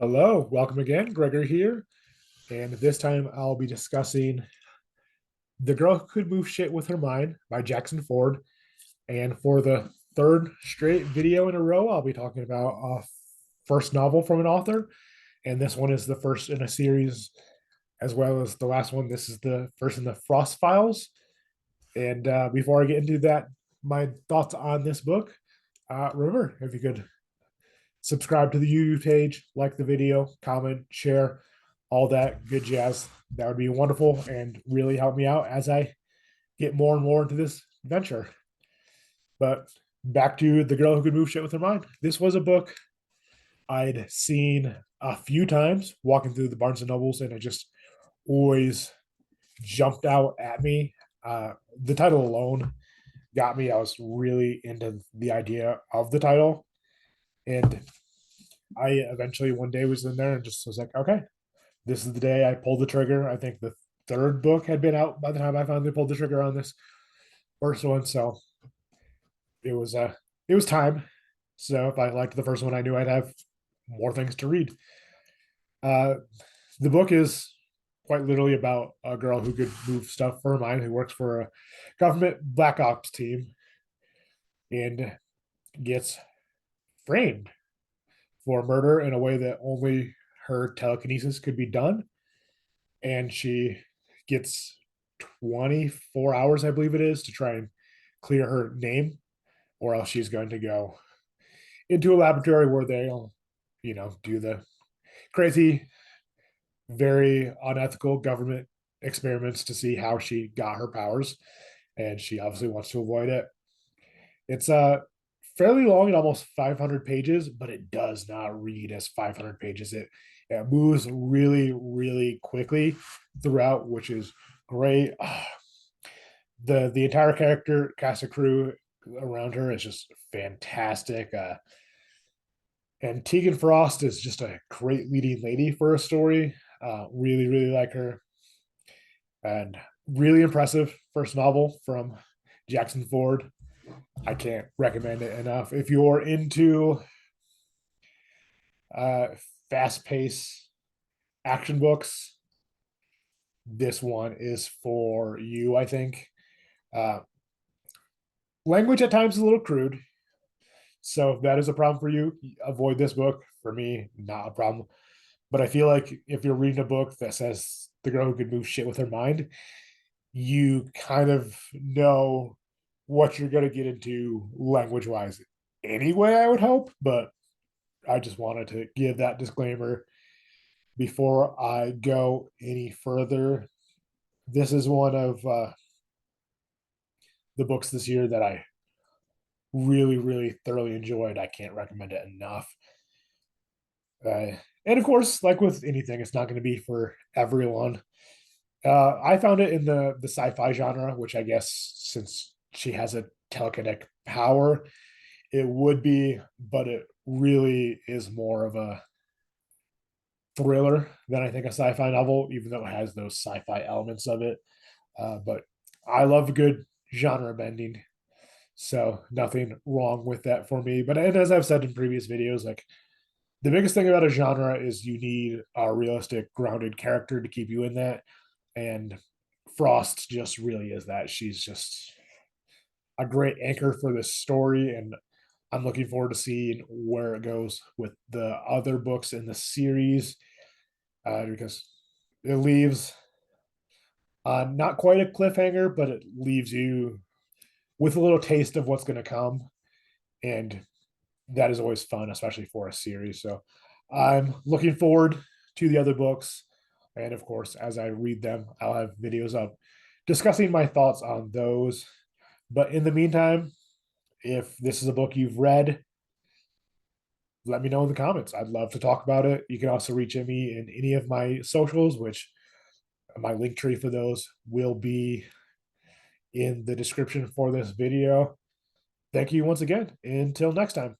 Hello, welcome again. Gregor here. And this time I'll be discussing The Girl Who Could Move Shit with Her Mind by Jackson Ford. And for the third straight video in a row, I'll be talking about a first novel from an author. And this one is the first in a series, as well as the last one. This is the first in the Frost Files. And before I get into that, my thoughts on this book, remember, if you could subscribe to the YouTube page, like the video, comment, share, all that good jazz. That would be wonderful and really help me out as I get more and more into this venture. But back to The Girl Who Could Move Shit with Her Mind. This was a book I'd seen a few times walking through the Barnes and Nobles, and it just always jumped out at me. The title alone got me. I was really into the idea of the title. And I eventually one day was in there and just was like, okay, this is the day I pulled the trigger. I think the third book had been out by the time I finally pulled the trigger on this first one. So it was it was time. So if I liked the first one, I knew I'd have more things to read. Uh, the book is quite literally about a girl who could move stuff for her mind, who works for a government black ops team and gets framed for murder in a way that only her telekinesis could be done. And she gets 24 hours, I believe it is, to try and clear her name, or else she's going to go into a laboratory where they'll, do the crazy, very unethical government experiments to see how she got her powers. And she obviously wants to avoid it. It's fairly long at almost 500 pages, but it does not read as 500 pages. It moves really, really quickly throughout, which is great. The entire character cast of crew around her is just fantastic. And Tegan Frost is just a great leading lady for a story. Really, really like her, and really impressive first novel from Jackson Ford. I can't recommend it enough. If you're into uh, fast-paced action books, this one is for you. I think uh, language at times is a little crude, so if that is a problem for you, avoid this book. For me, not a problem. But I feel like if you're reading a book that says the girl who could move shit with her mind, you kind of know what you're going to get into language wise anyway, I would hope. But I just wanted to give that disclaimer before I go any further. This is one of the books this year that I really, really thoroughly enjoyed. I can't recommend it enough. And of course, like with anything, it's not going to be for everyone. I found it in the sci-fi genre, which I guess since she has a telekinetic power, it would be, but it really is more of a thriller than I think a sci-fi novel, even though it has those sci-fi elements of it. But I love good genre bending, so nothing wrong with that for me. But and as I've said in previous videos, like the biggest thing about a genre is you need a realistic, grounded character to keep you in that. And Frost just really is that. She's just a great anchor for this story, and I'm looking forward to seeing where it goes with the other books in the series because it leaves not quite a cliffhanger, but it leaves you with a little taste of what's going to come, and that is always fun, especially for a series. So I'm looking forward to the other books, and of course, as I read them, I'll have videos of discussing my thoughts on those. But in the meantime, if this is a book you've read, let me know in the comments. I'd love to talk about it. You can also reach me in any of my socials, which my link tree for those will be in the description for this video. Thank you once again. Until next time.